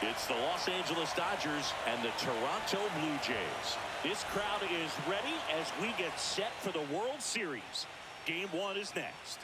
It's the Los Angeles Dodgers and the Toronto Blue Jays. This crowd is ready as we get set for the World Series. Game 1 is next.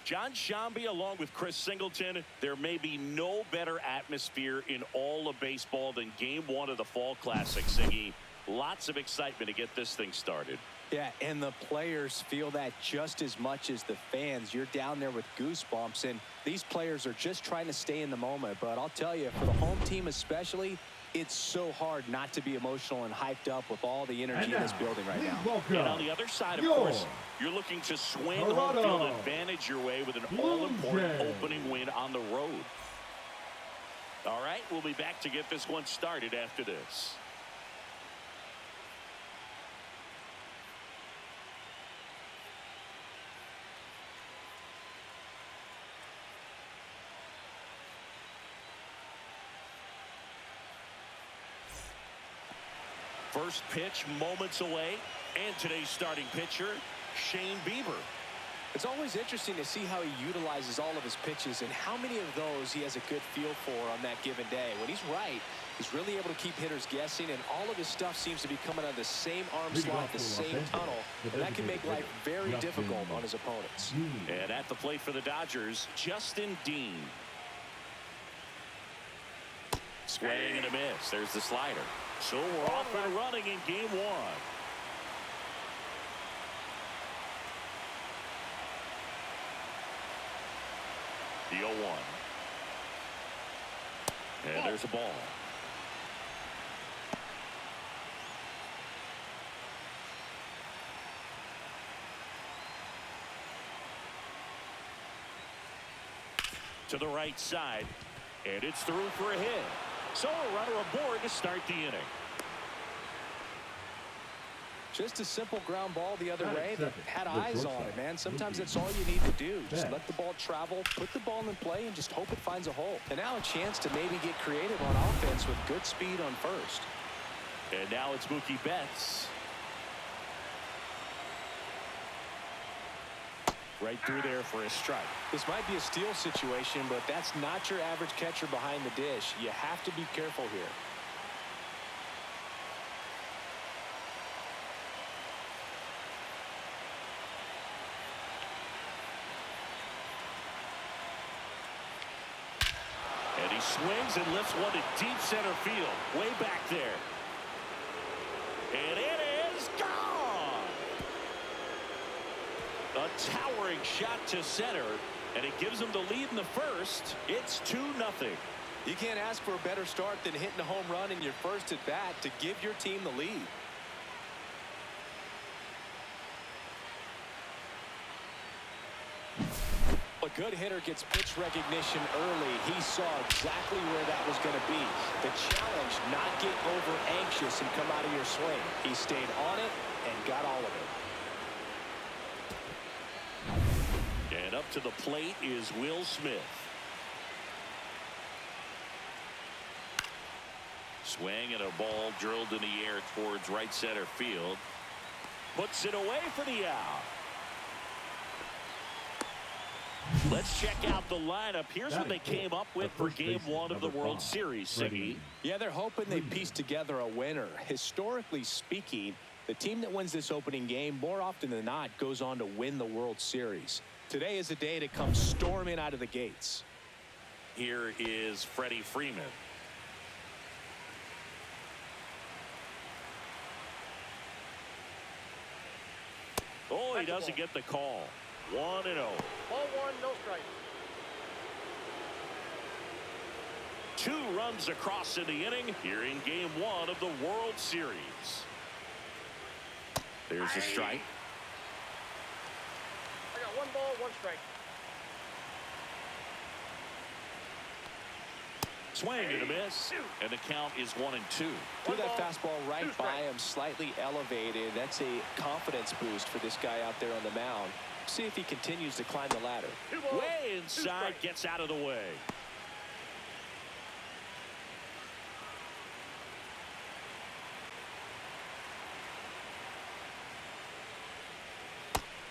John Shambi along with Chris Singleton. There may be no better atmosphere in all of baseball than Game 1 of the Fall Classic, Siggy. Lots of excitement to get this thing started. Yeah, and the players feel that just as much as the fans. You're down there with goosebumps, and these players are just trying to stay in the moment. But I'll tell you, for the home team especially, it's so hard not to be emotional and hyped up with all the energy in this building right now. And on the other side, of course, you're looking to swing home field advantage your way with an all-important opening win on the road. All right, we'll be back to get this one started after this. First pitch moments away, and today's starting pitcher, Shane Bieber. It's always interesting to see how he utilizes all of his pitches and how many of those he has a good feel for on that given day. When he's right, he's really able to keep hitters guessing, and all of his stuff seems to be coming out of the same arm slot, the same tunnel, and that can make life very difficult on his opponents. And at the plate for the Dodgers, Justin Dean. Swing and a miss. There's the slider. So we're off and running in Game 1. The 0-1. And there's a ball. To the right side. And it's through for a hit. So a runner aboard to start the inning. Just a simple ground ball the other way that had eyes on it, man. Sometimes that's all you need to do. Just let the ball travel, put the ball in play, and just hope it finds a hole. And now a chance to maybe get creative on offense with good speed on first. And now it's Mookie Betts. Right through there for a strike. This might be a steal situation, but that's not your average catcher behind the dish. You have to be careful here. And he swings and lifts one to deep center field. Way back there. And it is gone! A towering shot to center, and it gives them the lead in the first. It's 2-0. You can't ask for a better start than hitting a home run in your first at bat to give your team the lead. A good hitter gets pitch recognition early. He saw exactly where that was going to be. The challenge, not get over anxious and come out of your swing. He stayed on it and got all of it. And up to the plate is Will Smith. Swing and a ball drilled in the air towards right center field. Puts it away for the out. Let's check out the lineup. Here's what they came up with for Game 1 of the World Series, Siggy. Yeah, they're hoping they piece together a winner. Historically speaking, the team that wins this opening game more often than not goes on to win the World Series. Today is a day to come storming out of the gates. Here is Freddie Freeman. Oh, he doesn't get the call. 1-0. Ball 1, no strike. 2 runs across in the inning here in Game 1 of the World Series. There's a strike. I got 1 ball, 1 strike. Swing and a miss. And the count is 1-2. Threw that fastball right by him, slightly elevated. That's a confidence boost for this guy out there on the mound. See if he continues to climb the ladder. Way inside, gets out of the way.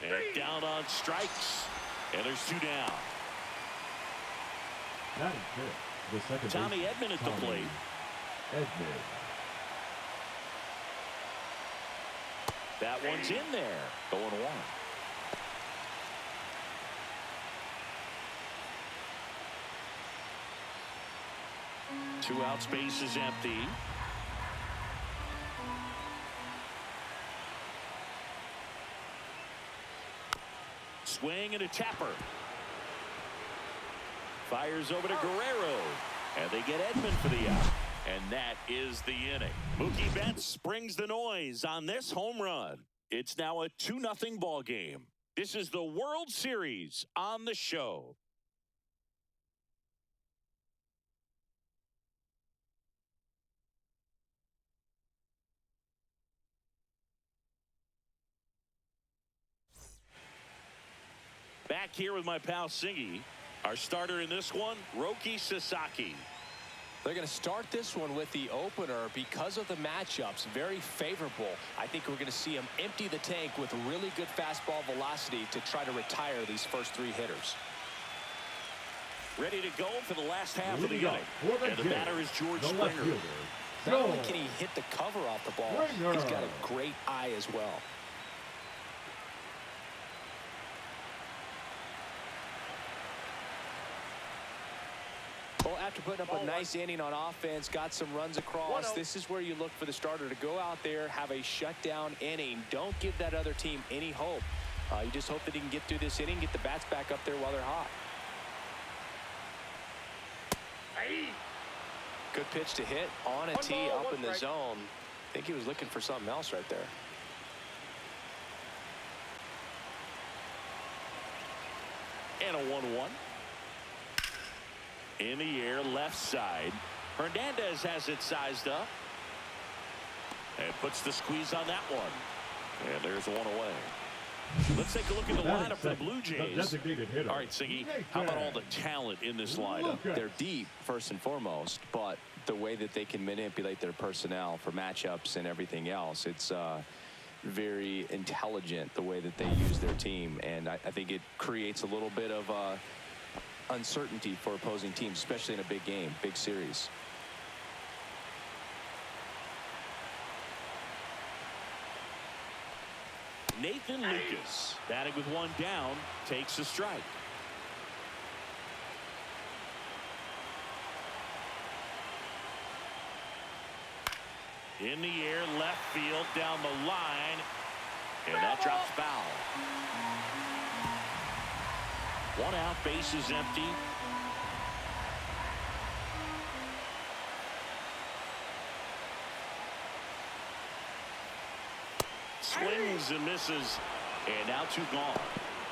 And down on strikes. And there's 2 down. That is good. The second Tommy Edman at the plate. Edman. That one's in there. 0-1. Two outs, base is empty. Swing and a tapper. Fires over to Guerrero. And they get Edman for the out. And that is the inning. Mookie Betts brings the noise on this home run. It's now a 2-0 ball game. This is the World Series on the show. Back here with my pal Singy. Our starter in this one, Roki Sasaki. They're going to start this one with the opener because of the matchups. Very favorable. I think we're going to see him empty the tank with really good fastball velocity to try to retire these first 3 hitters. Ready to go for the last half of the inning. And the batter is George Springer. Not only can he hit the cover off the ball, he's got a great eye as well. Well, after putting up a nice inning on offense, got some runs across, this is where you look for the starter to go out there, have a shutdown inning. Don't give that other team any hope. You just hope that he can get through this inning, get the bats back up there while they're hot. Good pitch to hit on a tee up in the zone. I think he was looking for something else right there. And a 1-1. In the air, left side. Hernandez has it sized up. And puts the squeeze on that one. And there's one away. Let's take a look at the lineup for the Blue Jays. All right, Siggy, how about all the talent in this lineup? They're deep, first and foremost, but the way that they can manipulate their personnel for matchups and everything else, it's very intelligent the way that they use their team. And I think it creates a little bit of uncertainty for opposing teams, especially in a big game, big series. Nathan Lucas, batting with 1 down, takes a strike. In the air, left field, down the line, and that drops foul. 1 out, base is empty. Swings and misses, and now 2 gone.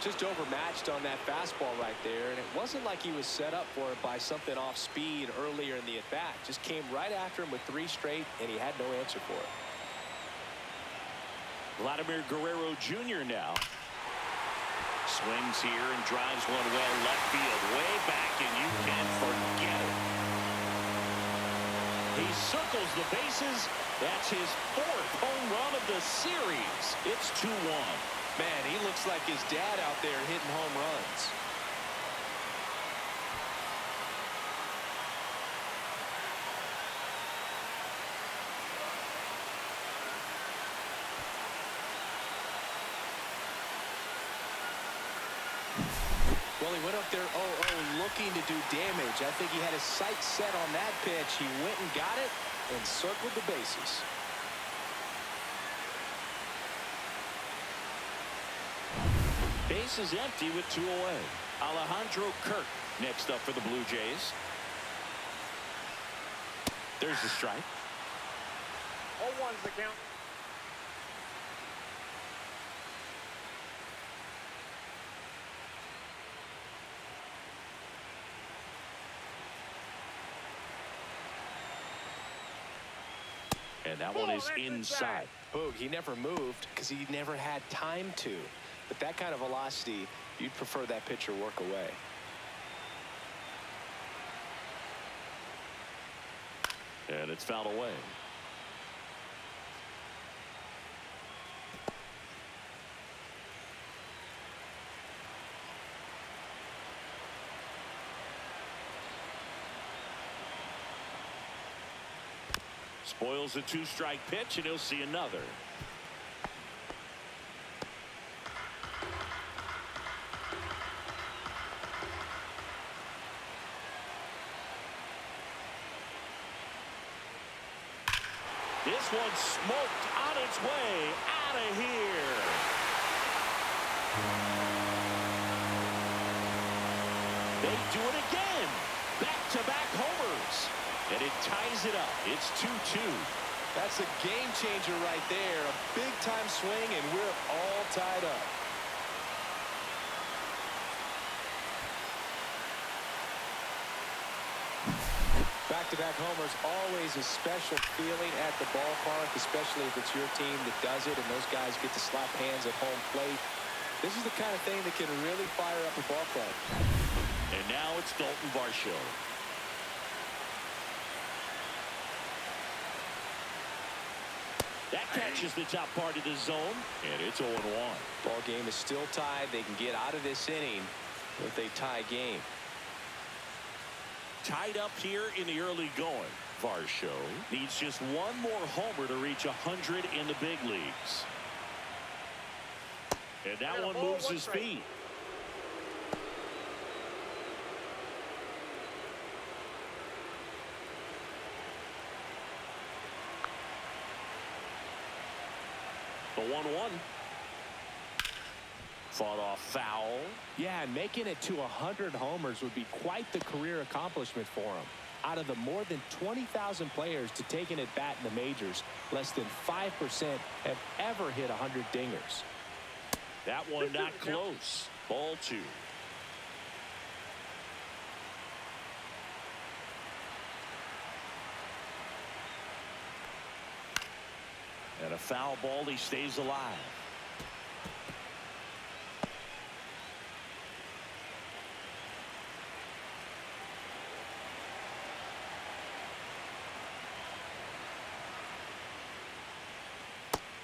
Just overmatched on that fastball right there, and it wasn't like he was set up for it by something off speed earlier in the at-bat. Just came right after him with 3 straight, and he had no answer for it. Vladimir Guerrero Jr. now. Swings here and drives one well left field, way back, and you can forget it. He circles the bases. That's his 4th home run of the series. It's 2-1. Man, he looks like his dad out there hitting home runs. Well, he went up there 0-0 looking to do damage. I think he had his sights set on that pitch. He went and got it and circled the bases. Base is empty with 2 away. Alejandro Kirk next up for the Blue Jays. There's the strike. 0-1's the count. And that one is inside. Boog, he never moved because he never had time to. But that kind of velocity, you'd prefer that pitcher work away. And it's fouled away. Spoils a two-strike pitch, and he'll see another. This one's smoked on its way out of here. They do it again. Back-to-back homers. And it ties it up. It's 2-2. That's a game changer right there. A big-time swing, and we're all tied up. Back-to-back homers, always a special feeling at the ballpark, especially if it's your team that does it and those guys get to slap hands at home plate. This is the kind of thing that can really fire up a ball club. And now it's Dalton Varsho. That catches the top part of the zone, and it's 0-1. Ball game is still tied. They can get out of this inning with a tie game. Tied up here in the early going. Varsho needs just one more homer to reach 100 in the big leagues. And that one moves his feet. The 1-1. Fought off foul. Yeah, and making it to 100 homers would be quite the career accomplishment for him. Out of the more than 20,000 players to take an at-bat in the majors, less than 5% have ever hit 100 dingers. That one not close. Ball 2. And a foul ball, he stays alive.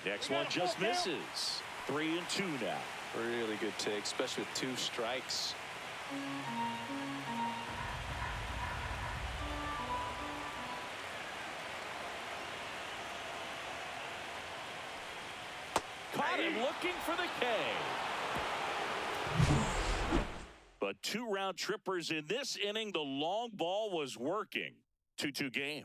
Next one just misses. 3-2 now. Really good take, especially with 2 strikes. Caught him looking for the K. But 2 round trippers in this inning. The long ball was working. 2-2 game.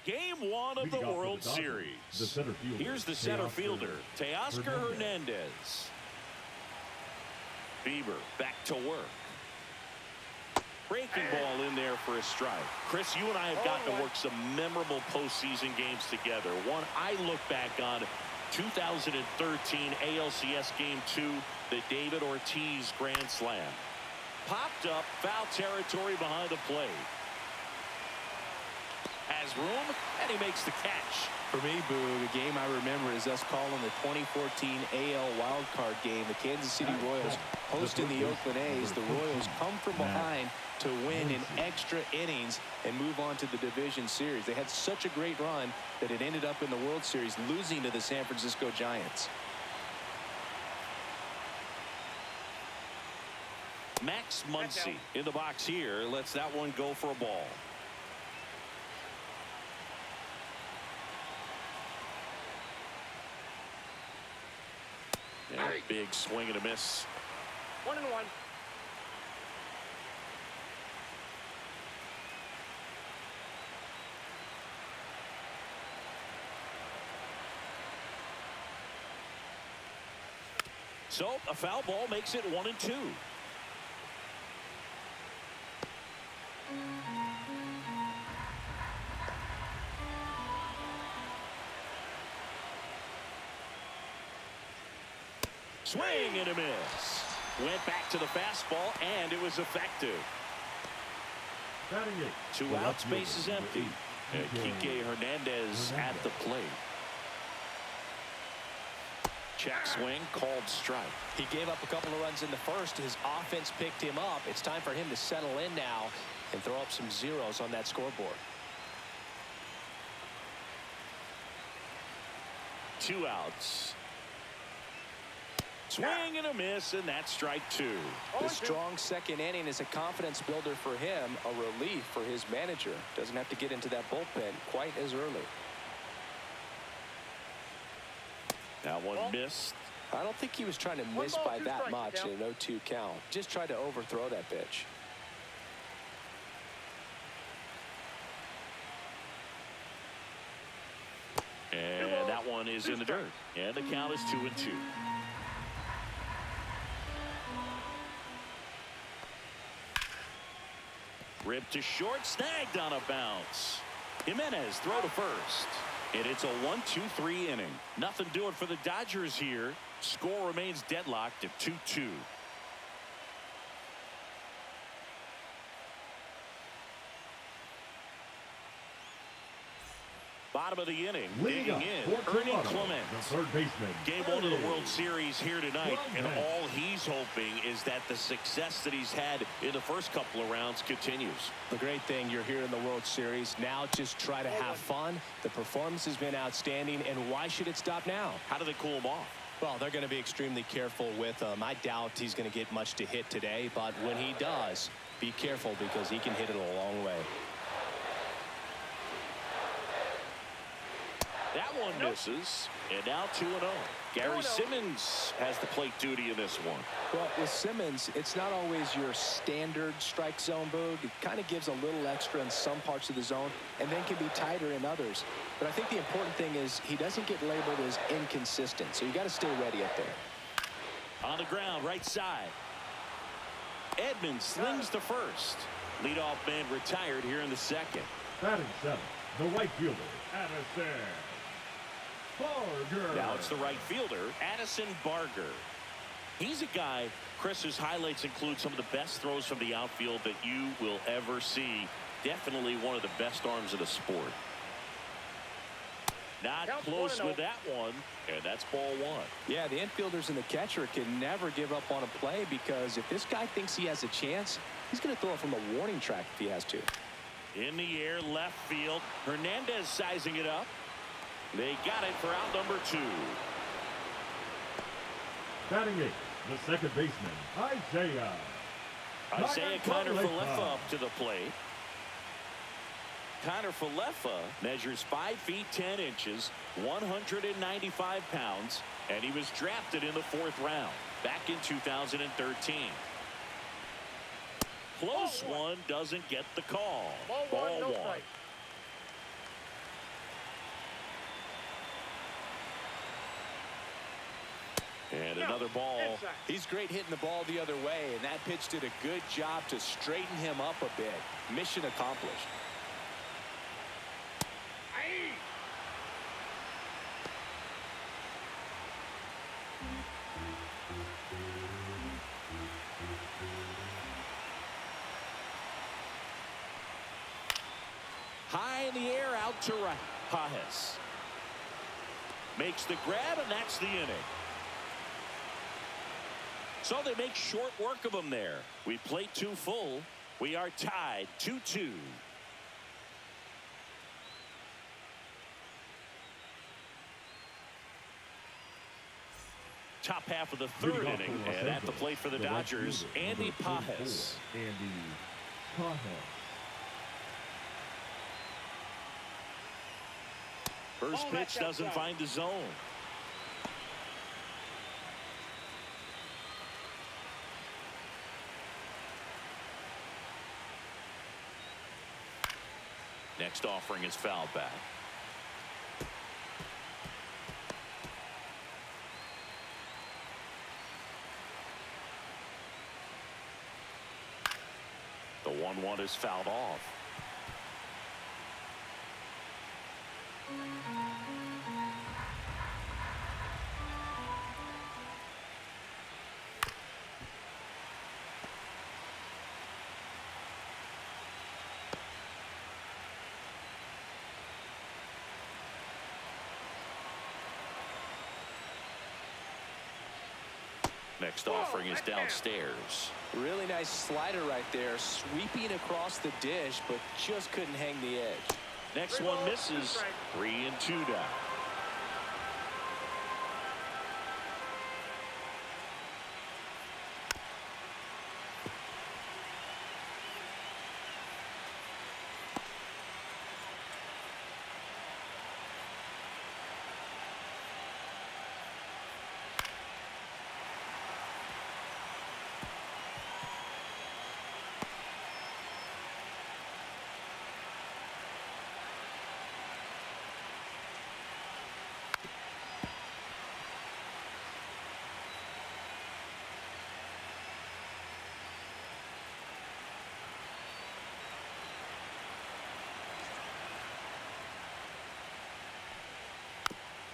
Game 1 of the World Series. Here's the center fielder, Teoscar Hernandez. Bieber back to work. Breaking ball in there for a strike. Chris, you and I have gotten to work some memorable postseason games together. One I look back on, 2013 ALCS Game 2, the David Ortiz Grand Slam. Popped up, foul territory behind the plate. Has room, and he makes the catch. For me, Boo, the game I remember is us calling the 2014 AL wildcard game. The Kansas City Royals hosting the Oakland A's. The Royals come from behind to win in extra innings and move on to the division series. They had such a great run that it ended up in the World Series, losing to the San Francisco Giants. Max Muncy in the box here. Lets that one go for a ball. And a big swing and a miss. 1-1. So a foul ball makes it 1-2. Swing and a miss. Went back to the fastball, and it was effective. Batting eight. Two The outs, left base is fielder, empty. And Kike Hernandez at the plate. Check swing, called strike. He gave up a couple of runs in the first. His offense picked him up. It's time for him to settle in now and throw up some zeros on that scoreboard. 2 outs. Swing and a miss, and that's strike 2. The strong second inning is a confidence builder for him, a relief for his manager. Doesn't have to get into that bullpen quite as early. That one missed. I don't think he was trying to miss by that much in an 0-2 count. Just tried to overthrow that pitch. And that one is in the dirt. And the count is 2-2. Ripped to short, snagged on a bounce. Jimenez throw to first. And it's a 1-2-3 inning. Nothing doing for the Dodgers here. Score remains deadlocked at 2-2. Bottom of the inning, digging in, Ernie Clement. The third baseman. Game 1 of the World Series here tonight, and all he's hoping is that the success that he's had in the first couple of rounds continues. The great thing, you're here in the World Series. Now just try to have fun. The performance has been outstanding, and why should it stop now? How do they cool him off? Well, they're going to be extremely careful with him. I doubt he's going to get much to hit today, but when he does, be careful because he can hit it a long way. That one misses, and now 2-0. Gary Simmons has the plate duty in this one. Well, with Simmons, it's not always your standard strike zone, Boog. It kind of gives a little extra in some parts of the zone and then can be tighter in others. But I think the important thing is he doesn't get labeled as inconsistent, so you got to stay ready up there. On the ground, right side. Edmonds slings to first. Leadoff man retired here in the second. Batting seventh, the right fielder, Addison Barger. Now it's the right fielder, Addison Barger. He's a guy, Chris's highlights include some of the best throws from the outfield that you will ever see. Definitely one of the best arms of the sport. Not close with that one, and that's ball 1. Yeah, the infielders and the catcher can never give up on a play because if this guy thinks he has a chance, he's going to throw it from a warning track if he has to. In the air, left field. Hernandez sizing it up. They got it for out number 2. Batting eighth, the second baseman, Isaiah Kiner-Falefa up to the plate. Kiner-Falefa measures 5 feet 10 inches, 195 pounds, and he was drafted in the 4th round back in 2013. Close one, doesn't get the call. Ball 1. And another ball. He's great hitting the ball the other way, and that pitch did a good job to straighten him up a bit. Mission accomplished. High in the air, out to right. Pajes makes the grab, and that's the inning. So they make short work of him there. We played 2 full. We are tied 2-2. Top half of the 3rd inning, and at the plate for the Dodgers, Andy Pajes. First pitch doesn't find the zone. Next offering is fouled back. The 1-1 is fouled off. Next offering is downstairs. Really nice slider right there, sweeping across the dish, but just couldn't hang the edge. Next one misses. 3-2 down.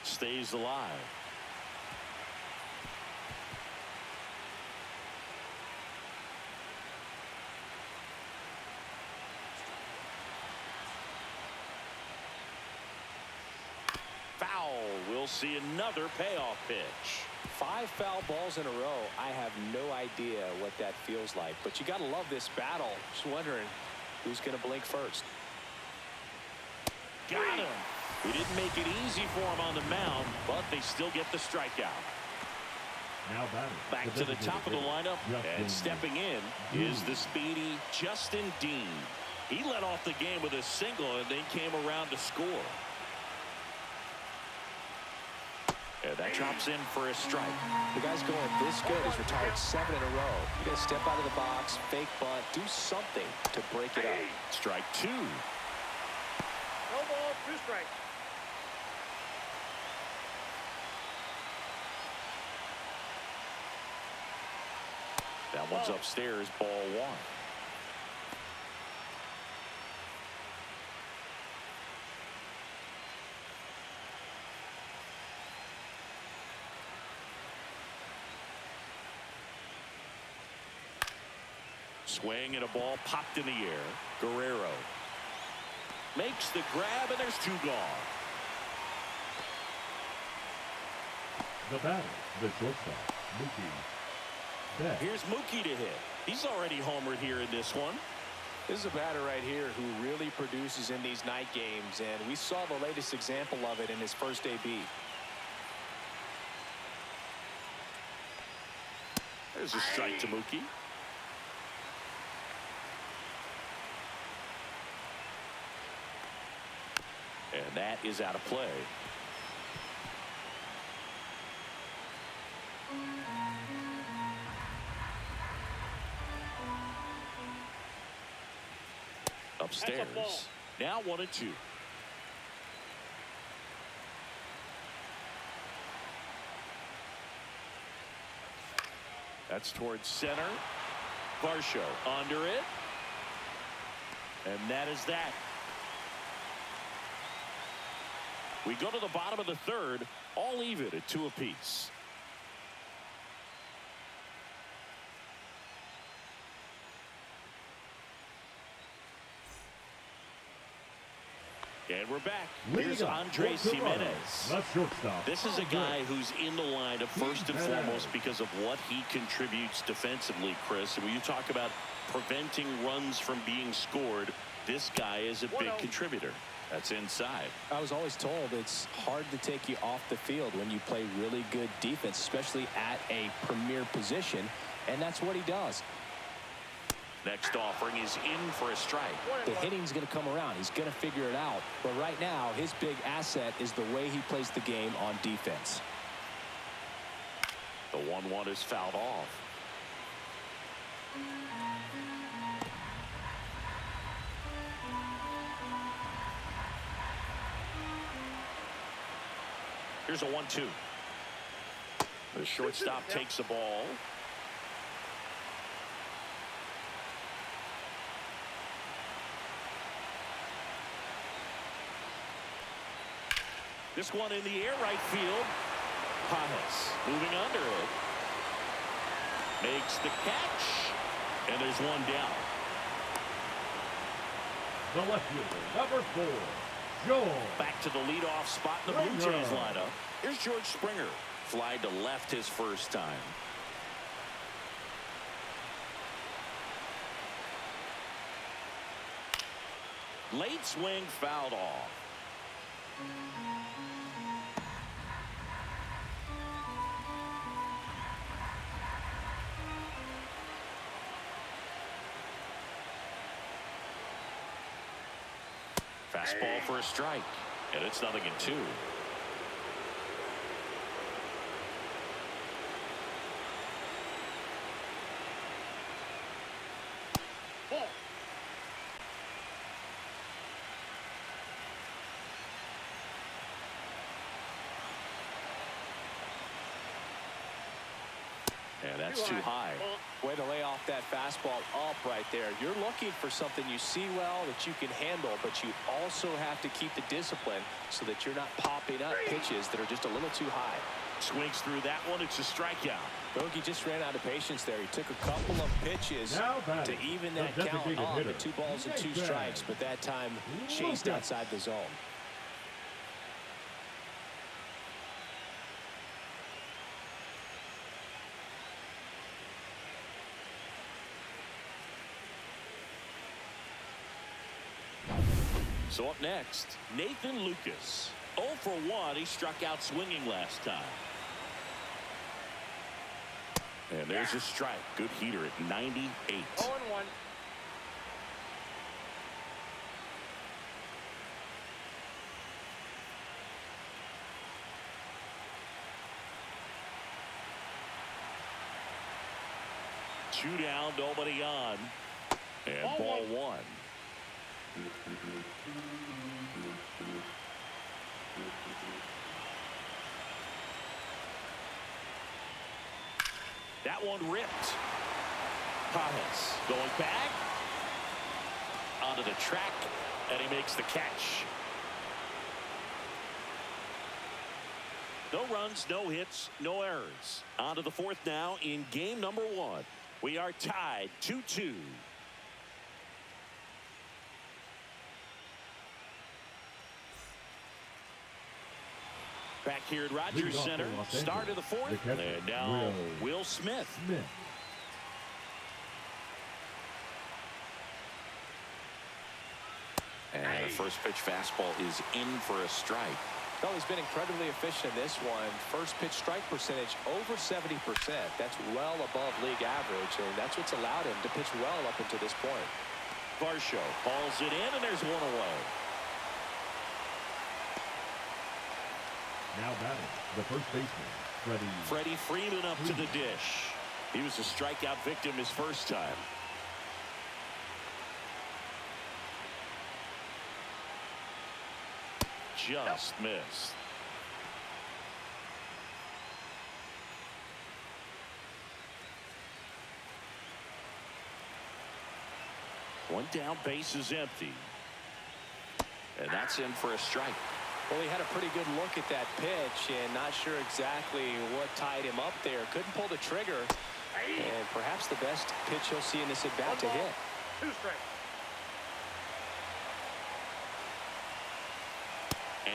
Stays alive. Foul. We'll see another payoff pitch. 5 foul balls in a row. I have no idea what that feels like, but you got to love this battle. Just wondering who's going to blink first. Got him. We didn't make it easy for him on the mound, but they still get the strikeout. Now batting. Back to the top of the lineup, and stepping in is the speedy Justin Dean. He led off the game with a single and then came around to score. And that drops in for a strike. The guy's going this good. He's retired 7 in a row. You got to step out of the box, fake bunt, do something to break it up. Strike 2. No ball, 2 strikes. That one's upstairs, ball 1. Swing and a ball popped in the air. Guerrero makes the grab, and there's 2 gone. The batter, the shortstop, Mookie. Here's Mookie to hit. He's already homered here in this one. This is a batter right here who really produces in these night games, and we saw the latest example of it in his first AB. There's a strike to Mookie. And that is out of play. Upstairs. Now 1-2. That's towards center. Varsho under it. And that is that. We go to the bottom of the 3rd, all even at 2 apiece. And we're back. Here's Andres Jimenez. This is a guy who's in the lineup first and foremost because of what he contributes defensively, Chris. And when you talk about preventing runs from being scored, this guy is a big contributor. That's inside. I was always told it's hard to take you off the field when you play really good defense, especially at a premier position, and that's what he does. Next offering is in for a strike. The hitting's going to come around. He's going to figure it out. But right now, his big asset is the way he plays the game on defense. The 1-1 is fouled off. Here's a 1-2. The shortstop takes the ball. This one in the air, right field. Pajas moving under it. Makes the catch. And there's one down. The left fielder, number 4, George. Back to the leadoff spot in the Blue Jays lineup. Here's George Springer. Fly to left his first time. Late swing fouled off. Fastball for a strike, and it's 0-2. Ball. And that's too high. Way to lay off that fastball up right there. You're looking for something you see well that you can handle, but you also have to keep the discipline so that you're not popping up pitches that are just a little too high. Swings through that one. It's a strikeout. Bogey just ran out of patience there. He took a couple of pitches to even that count on the 2 balls and 2 strikes, but that time chased outside the zone. So up next, Nathan Lucas. 0 for 1. He struck out swinging last time. And there's a strike. Good heater at 98. 0-1. Two down, nobody on. And ball 1. That one ripped. Pajas going back onto the track, and he makes the catch. No runs, no hits, no errors. On to the 4th now in game number 1. We are tied 2-2. Back here at Rogers Center, start of the 4th, and now Will Smith. And the first pitch fastball is in for a strike. Well, he's been incredibly efficient in this one. First pitch strike percentage over 70%. That's well above league average, and that's what's allowed him to pitch well up until this point. Varsho hauls it in, and there's one away. Now batting, the first baseman, Freddie Freeman up to the dish. He was a strikeout victim his first time. Just missed. One down, base is empty. And that's in for a strike. Well, he had a pretty good look at that pitch and not sure exactly what tied him up there. Couldn't pull the trigger. And perhaps the best pitch he'll see in this at-bat to hit. 2 strikes.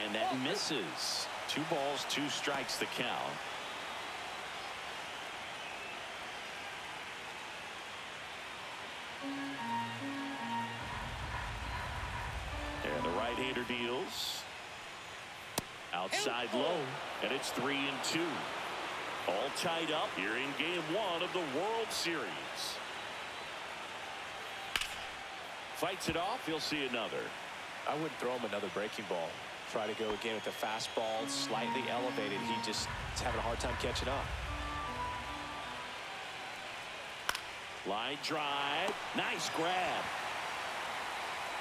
And that misses. 2 balls, 2 strikes the count. And the right-hander deals. Outside low, and it's 3-2. All tied up here in game 1 of the World Series. Fights it off, he'll see another. I wouldn't throw him another breaking ball. Try to go again with the fastball slightly elevated. He just is having a hard time catching up. Line drive, nice grab.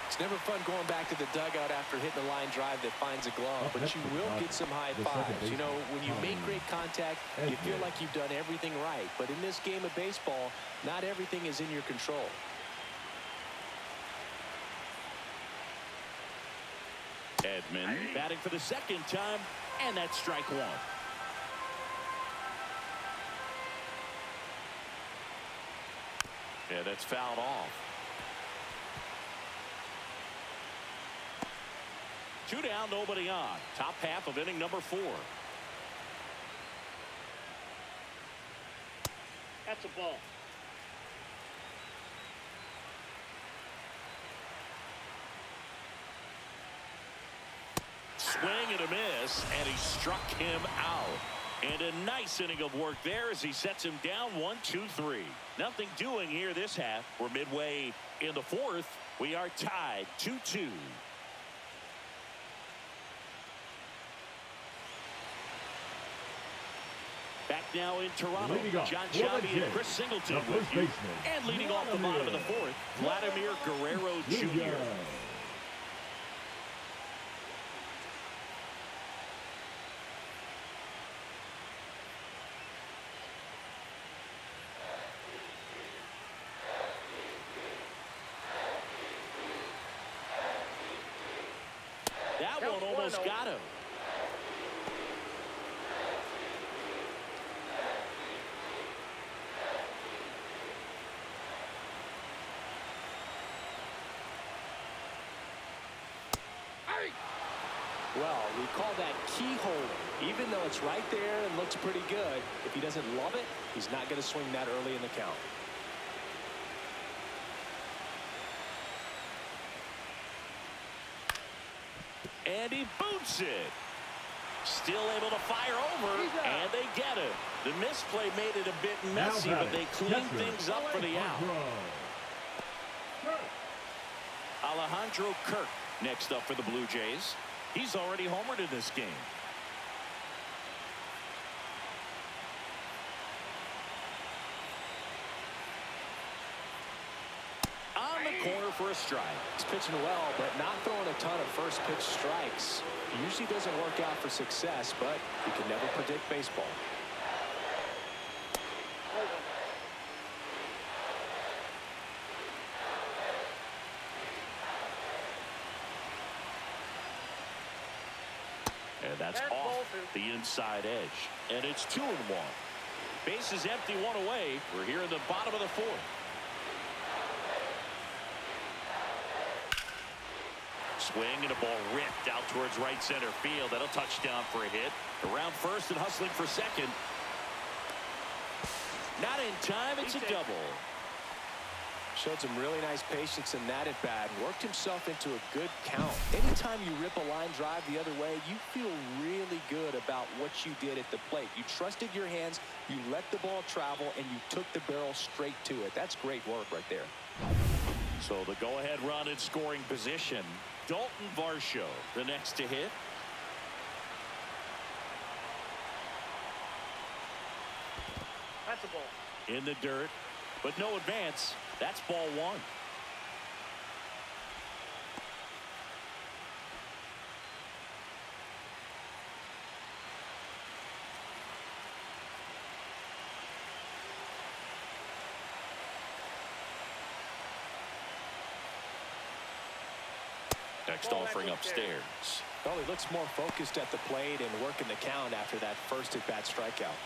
It's never fun going back to the dugout after hitting a line drive that finds a glove, but you will get some high fives. You know, when you make great contact, you feel like you've done everything right. But in this game of baseball, not everything is in your control. Edman batting for the 2nd time, and that's strike 1. Yeah, that's fouled off. 2 down, nobody on. Top half of inning number 4. That's a ball. swing and a miss, and he struck him out. And a nice inning of work there as he sets him down 1-2-3. Nothing doing here this half. We're midway in the fourth. We are tied 2-2. Back now in Toronto, John Shambi and Chris Singleton with you. And leading off the bottom of the fourth, Vladimir Guerrero Jr. That one almost got him. Well, we call that keyhole. Even though it's right there and looks pretty good, if he doesn't love it, he's not going to swing that early in the count. And he boots it. Still able to fire over, and they get it. The misplay made it a bit messy, but they cleaned things up for the out. Alejandro Kirk next up for the Blue Jays. He's already homered in this game. On the corner for a strike. He's pitching well, but not throwing a ton of first pitch strikes. He usually doesn't work out for success, but you can never predict baseball. And that's off the inside edge. And it's 2-1. Bases empty, one away. We're here in the bottom of the fourth. Swing and a ball ripped out towards right center field. That'll touch down for a hit. Around first and hustling for second. Not in time. It's a double. Showed some really nice patience in that at bat. Worked himself into a good count. Anytime you rip a line drive the other way, you feel really good about what you did at the plate. You trusted your hands, you let the ball travel, and you took the barrel straight to it. That's great work right there. So the go-ahead run in scoring position. Dalton Varsho, the next to hit. That's a ball. In the dirt, but no advance. That's ball one. Next offering upstairs. Well, he looks more focused at the plate and working the count after that first at-bat strikeout.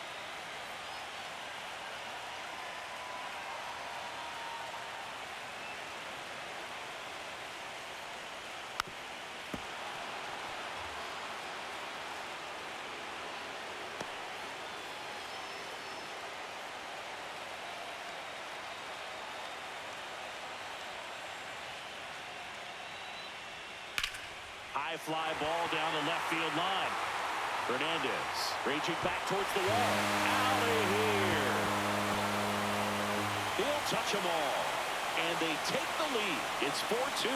High fly ball down the left field line. Hernandez reaching back towards the wall. Out of here. He'll touch them all. And they take the lead. It's 4-2.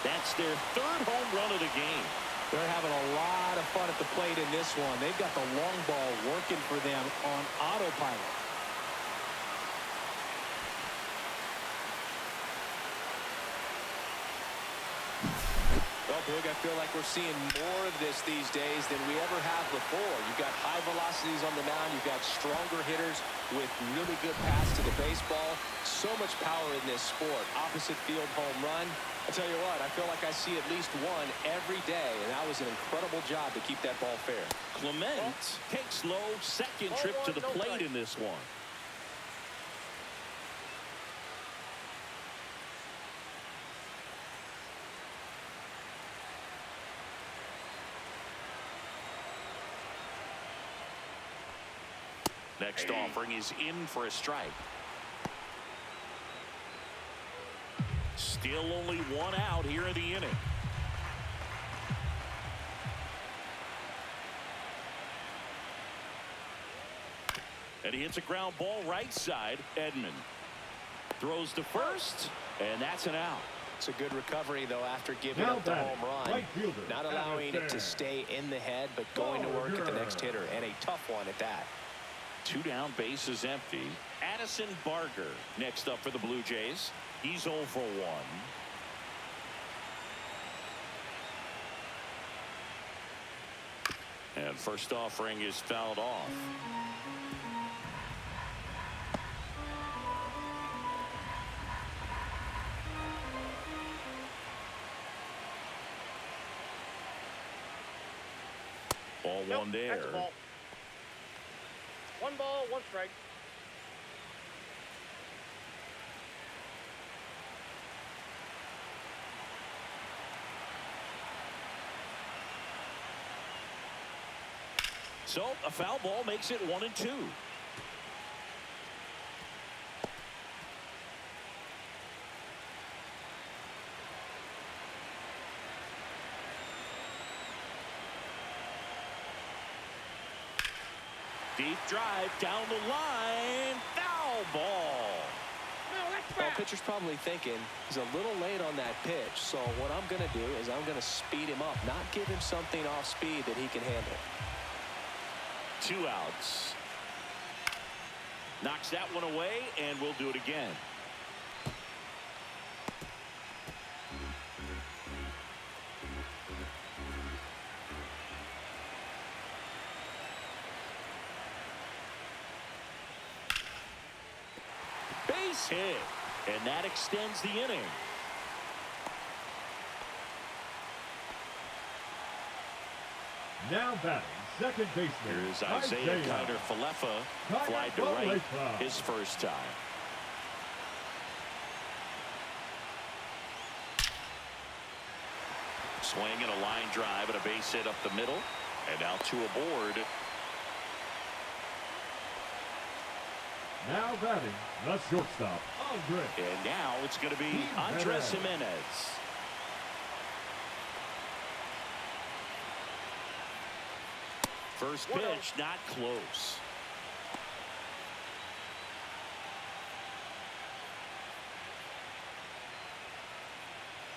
That's their third home run of the game. They're having a lot of fun at the plate in this one. They've got the long ball working for them on autopilot. Well, Boog, I feel like we're seeing more of this these days than we ever have before. You've got high velocities on the mound. You've got stronger hitters with really good pass to the baseball. So much power in this sport. Opposite field home run. I tell you what, I feel like I see at least one every day, and that was an incredible job to keep that ball fair. Clement takes low, second trip to the plate in this one. Next offering is in for a strike. Still only one out here in the inning. And he hits a ground ball right side. Edman throws to first, and that's an out. It's a good recovery, though, after giving Now up the home run. right fielder, Not allowing it to stay in the head, but going to work at the next hitter, and a tough one at that. 2 down, bases empty. Addison Barger next up for the Blue Jays. He's 0 for 1. And first offering is fouled off. Ball Nope, one there. that's a ball. 1 ball, 1 strike. So a foul ball makes it 1-2. Deep drive down the line. Foul ball. No, that's Well, foul. pitcher's probably thinking he's a little late on that pitch. So what I'm going to do is I'm going to speed him up, not give him something off speed that he can handle. 2 outs. Knocks that one away, and we'll do it again. Base hit, and that extends the inning. Now batting, second baseman. Here's Isaiah Kiner-Falefa, fly to right, his first time. Swing and a line drive and a base hit up the middle, and now 2 aboard. Now batting, the shortstop, Andre. And now it's going to be Andres Jimenez. First pitch, not close.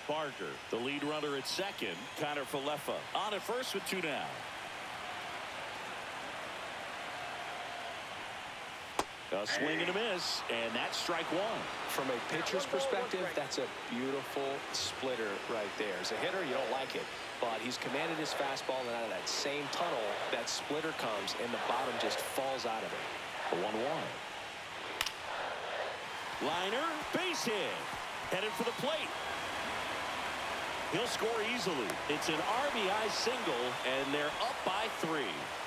Barger, the lead runner at second. Kiner-Falefa on at first with 2 down. A swing and a miss, and that's strike 1. From a pitcher's perspective, that's a beautiful splitter right there. As a hitter, you don't like it, but he's commanded his fastball, and out of that same tunnel, that splitter comes, and the bottom just falls out of it. The 1-1. Liner, base hit, headed for the plate. He'll score easily. It's an RBI single, and they're up by 3.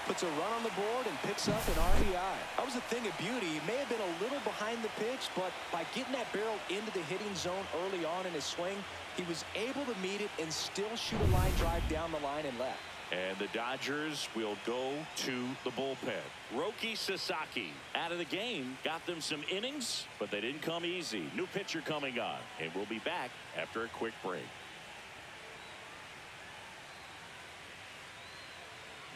Puts a run on the board and picks up an RBI. That was a thing of beauty. He may have been a little behind the pitch, but by getting that barrel into the hitting zone early on in his swing, he was able to meet it and still shoot a line drive down the line and left. And the Dodgers will go to the bullpen. Roki Sasaki out of the game. Got them some innings, but they didn't come easy. New pitcher coming on, and we'll be back after a quick break.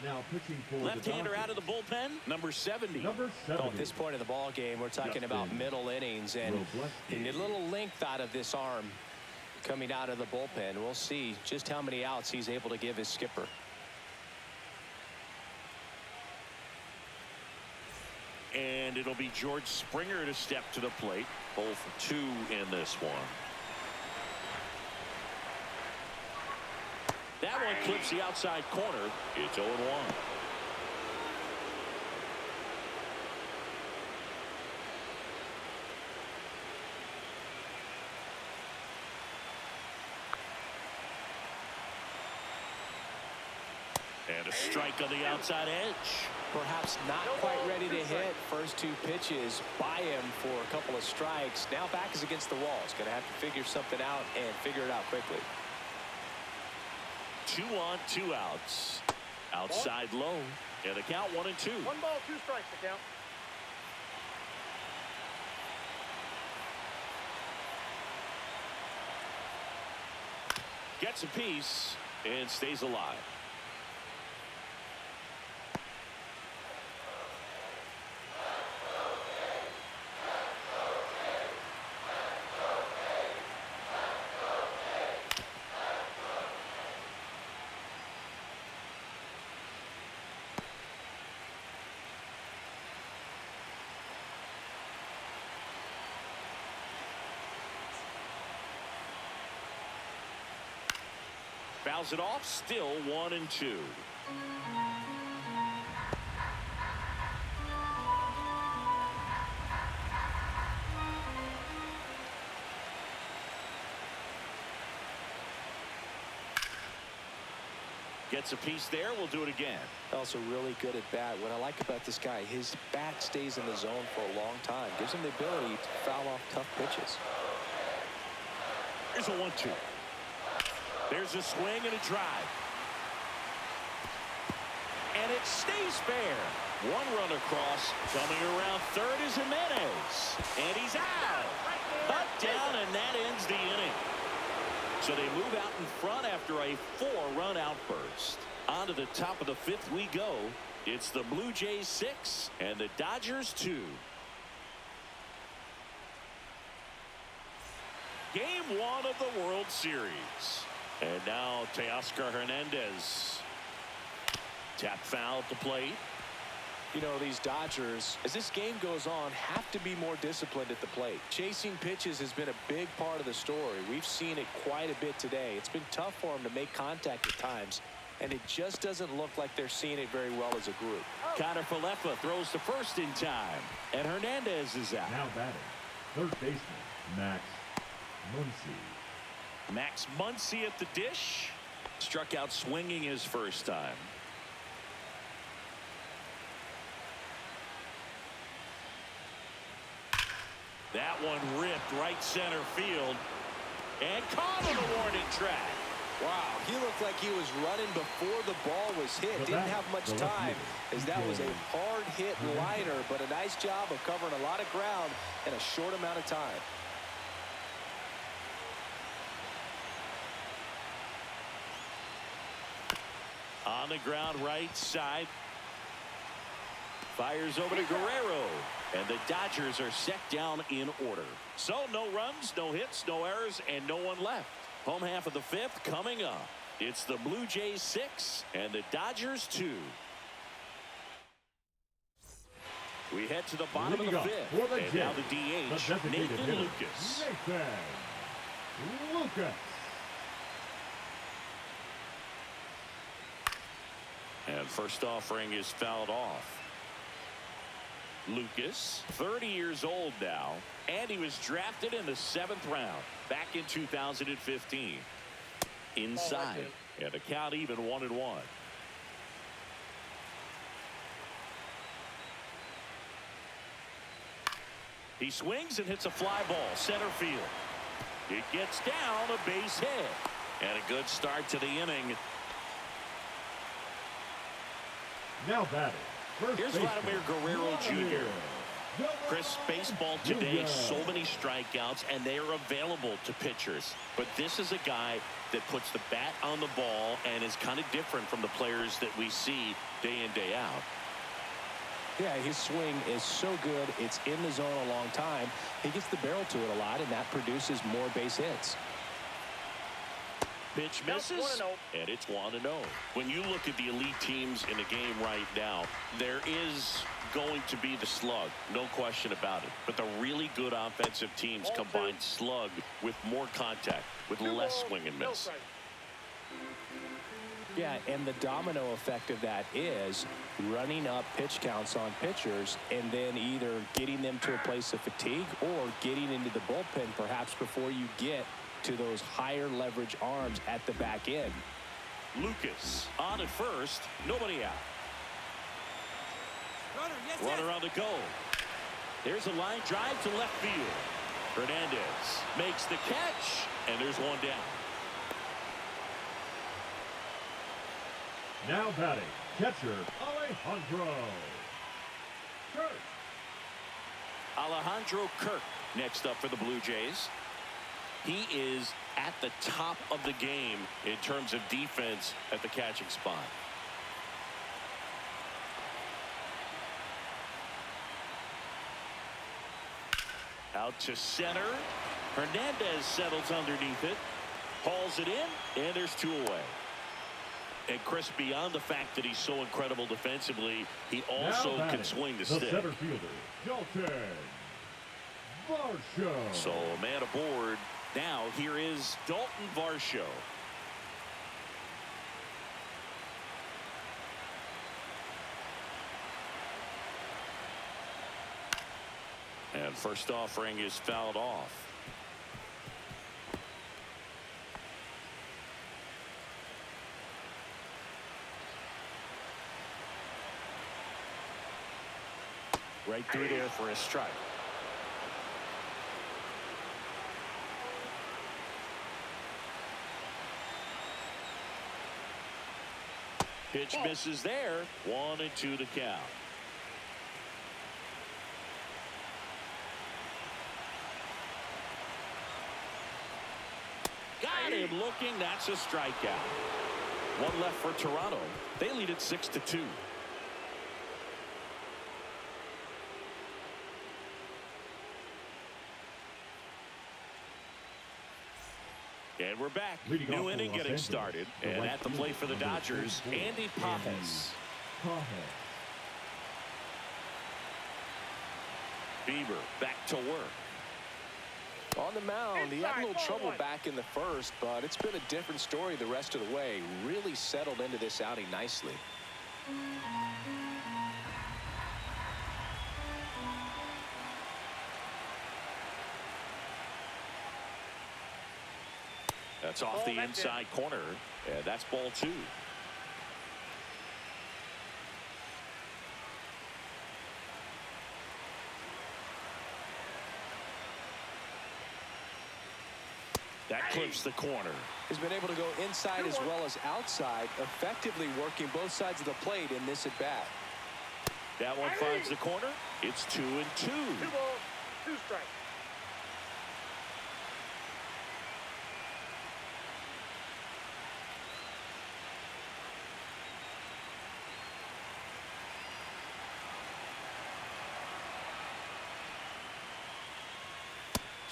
Now pitching for left-hander out of the bullpen, number 70. Number 70. At this point in the ball game, we're talking about middle innings, and you need a little length out of this arm coming out of the bullpen. We'll see just how many outs he's able to give his skipper. And it'll be George Springer to step to the plate. 0 for 2 in this one. That one clips the outside corner. It's 0-1. And a strike on the outside edge. Perhaps not quite ready to hit. First 2 pitches by him for a couple of strikes. Now back is against the wall. He's going to have to figure something out and figure it out quickly. 2 on, 2 outs. Outside low. And the count 1-2. 1 ball, 2 strikes to count. Gets a piece and stays alive. Fouls it off, still 1-2. Gets a piece there. We'll do it again. Also really good at bat. What I like about this guy, his bat stays in the zone for a long time. Gives him the ability to foul off tough pitches. Here's a 1-2. There's a swing and a drive. And it stays fair. One run across. Coming around third is Jimenez. And he's out. Up, down, and that ends the inning. So they move out in front after a 4-run outburst. On to the top of the 5th we go. It's the Blue Jays 6 and the Dodgers 2. Game 1 of the World Series. And now Teoscar Hernandez. Tap foul at the plate. You know, these Dodgers, as this game goes on, have to be more disciplined at the plate. Chasing pitches has been a big part of the story. We've seen it quite a bit today. It's been tough for them to make contact at times, and it just doesn't look like they're seeing it very well as a group. Connor Falefa throws to first in time, and Hernandez is out. Now batting, third baseman, Max Muncy. Max Muncy at the dish. Struck out swinging his first time. That one ripped right center field and caught on the warning track. Wow, he looked like he was running before the ball was hit. Didn't have much time, as that was a hard hit liner, but a nice job of covering a lot of ground in a short amount of time. On the ground right side. Fires over to Guerrero. And the Dodgers are set down in order. So no runs, no hits, no errors, and no one left. Home half of the 5th coming up. It's the Blue Jays 6 and the Dodgers 2. We head to the bottom of the 5th. And now the DH, Nathan Lucas. And first offering is fouled off. Lucas, 30 years old now, and he was drafted in the 7th round back in 2015. Inside, and a count even 1-1. He swings and hits a fly ball center field. It gets down, a base hit, and a good start to the inning. Now batting. Here's Vladimir Guerrero Jr. Chris, baseball today, so many strikeouts, and they are available to pitchers. But this is a guy that puts the bat on the ball and is kind of different from the players that we see day in, day out. Yeah, his swing is so good. It's in the zone a long time. He gets the barrel to it a lot, and that produces more base hits. Pitch misses, and it's 1-0. When you look at the elite teams in the game right now, there is going to be the slug, no question about it. But the really good offensive teams combine slug with more contact, with less swing and miss. Yeah, and the domino effect of that is running up pitch counts on pitchers and then either getting them to a place of fatigue or getting into the bullpen perhaps before you get to those higher leverage arms at the back end. Lucas on at first, nobody out. Runner on the go. There's a line drive to left field. Hernandez makes the catch, and there's one down. Now batting, catcher Alejandro Kirk. Alejandro Kirk next up for the Blue Jays. He is at the top of the game in terms of defense at the catching spot. Out to center. Hernandez settles underneath it. Hauls it in, and there's 2 away. And Chris, beyond the fact that he's so incredible defensively, he also can swing the stick. Center fielder, Dalton Varsho. So a man aboard. Now here is Dalton Varsho. And first offering is fouled off. Right through there for a strike. Pitch misses there. 1-2 to count. Got him looking. That's a strikeout. One left for Toronto. They lead it 6-2. And we're back. New inning getting started. And at the plate for the Dodgers, Andy Pajes. Bieber back to work. On the mound, he had a little trouble back in the first, but it's been a different story the rest of the way. Really settled into this outing nicely. That's off the inside corner, and that's ball 2. That clips the corner. He's been able to go inside as well as outside, effectively working both sides of the plate in this at-bat. That one finds the corner. It's 2-2. 2 balls, 2 strikes.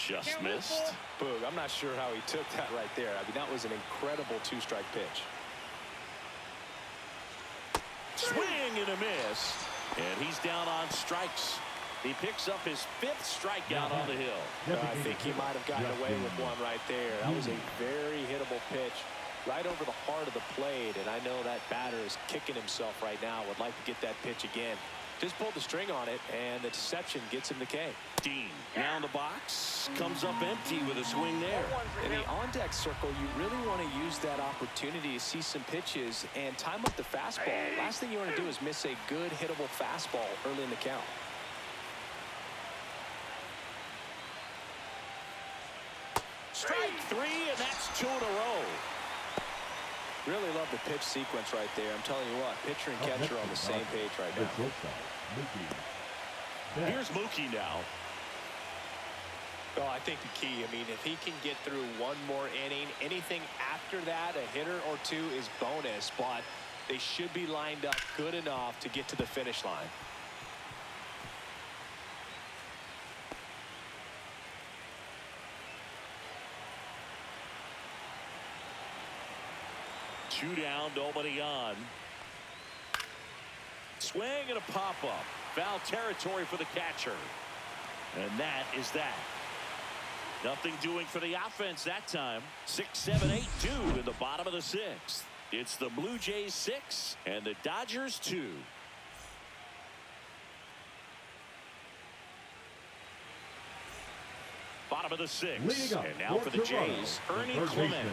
Just missed. Boog, I'm not sure how he took that right there. I mean, that was an incredible 2-strike pitch. Swing and a miss. And he's down on strikes. He picks up his 5th strikeout on the hill. I think he might have gotten away with one right there. That was a very hittable pitch right over the heart of the plate. And I know that batter is kicking himself right now. Would like to get that pitch again. Just pulled the string on it, and the deception gets him the K. Dean down the box, comes up empty with a swing there. In the on-deck circle, you really want to use that opportunity to see some pitches and time up the fastball. Last thing you want to do is miss a good hittable fastball early in the count. Strike 3, and that's 2 in a row. Really love the pitch sequence right there. I'm telling you what, pitcher and catcher are on the same page right now. Here's Mookie now. Well, I think the key, I mean, if he can get through one more inning, anything after that, a hitter or two is bonus, but they should be lined up good enough to get to the finish line. Two down, nobody on. Swing and a pop-up. Foul territory for the catcher. And that is that. Nothing doing for the offense that time. 6-7-8-2 in the bottom of the 6th. It's the Blue Jays 6 and the Dodgers 2. Bottom of the 6th. And now for the Jays, Ernie Clement.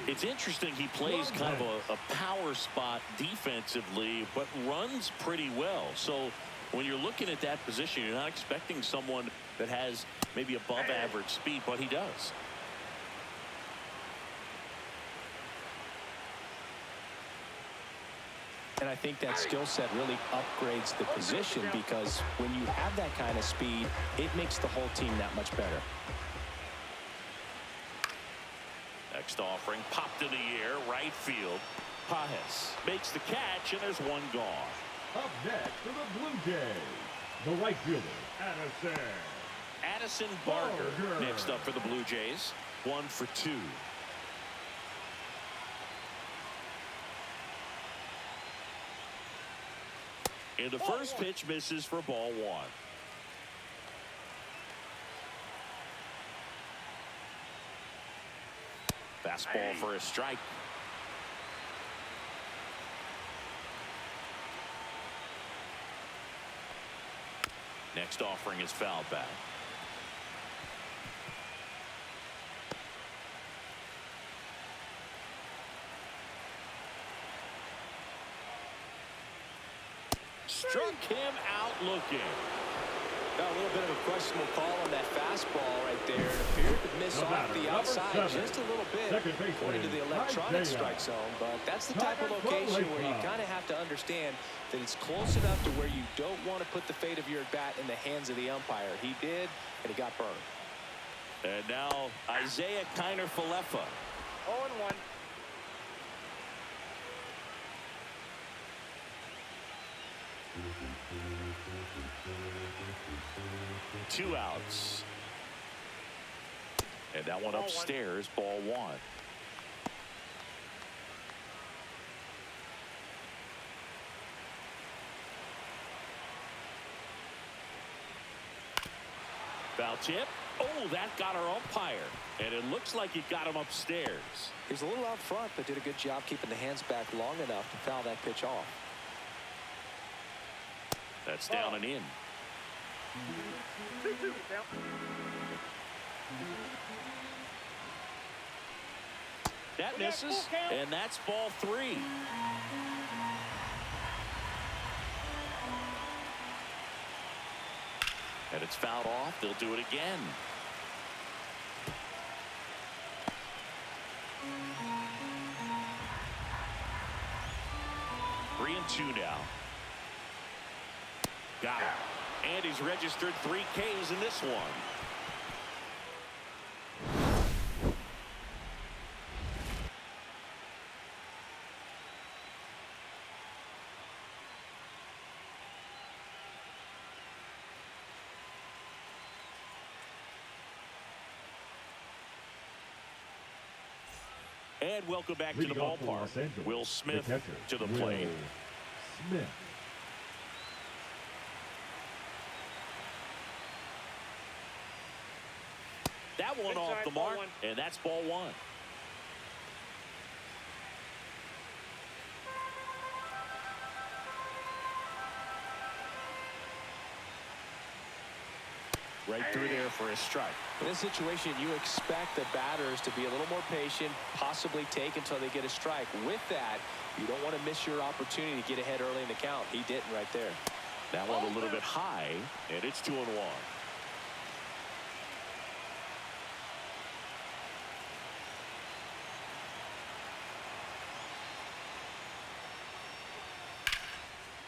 It's interesting, he plays kind of a power spot defensively, but runs pretty well. So when you're looking at that position, you're not expecting someone that has maybe above average speed, but he does. And I think that skill set really upgrades the position, because when you have that kind of speed, it makes the whole team that much better. Next offering popped in the air, right field. Pajes makes the catch, and there's one gone. Up next for the Blue Jays, the right fielder, Addison. Addison Barger next up for the Blue Jays. 1 for 2. And the first pitch misses for ball 1. Fastball for a strike. Next offering is fouled back. Struck him out looking. Got a little bit of a questionable call on that fastball right there. It appeared to miss off the outside just a little bit according to the electronic strike zone. But that's the type of location where you kind of have to understand that it's close enough to where you don't want to put the fate of your bat in the hands of the umpire. He did, and he got burned. And now Isaiah Kiner-Falefa. 0-1. 2 outs. And that one upstairs, ball 1. Foul tip. Oh, that got our umpire. And it looks like it got him upstairs. He was a little out front, but did a good job keeping the hands back long enough to foul that pitch off. That's down and in. 2-2 count. That misses, and that's ball 3. And it's fouled off. They'll do it again. Three and 2 now. Got it. And he's registered 3 Ks in this one. And welcome back to the ballpark. Will Smith to the plate. Smith. That one off the mark, and that's ball 1. Right through there for a strike. In this situation, you expect the batters to be a little more patient, possibly take until they get a strike. With that, you don't want to miss your opportunity to get ahead early in the count. He didn't right there. That one a little bit high, and it's 2-1.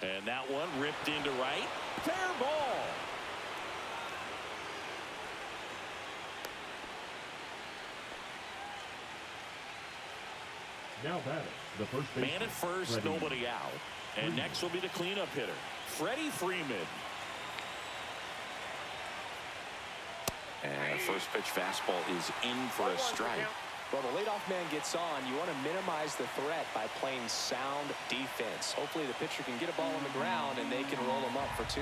And that one ripped into right. Fair ball. Now batting, the first baseman. Man at first, nobody out. And next will be the cleanup hitter, Freddie Freeman. And first pitch fastball is in for a strike. Well, the leadoff man gets on. You want to minimize the threat by playing sound defense. Hopefully the pitcher can get a ball on the ground and they can roll him up for 2.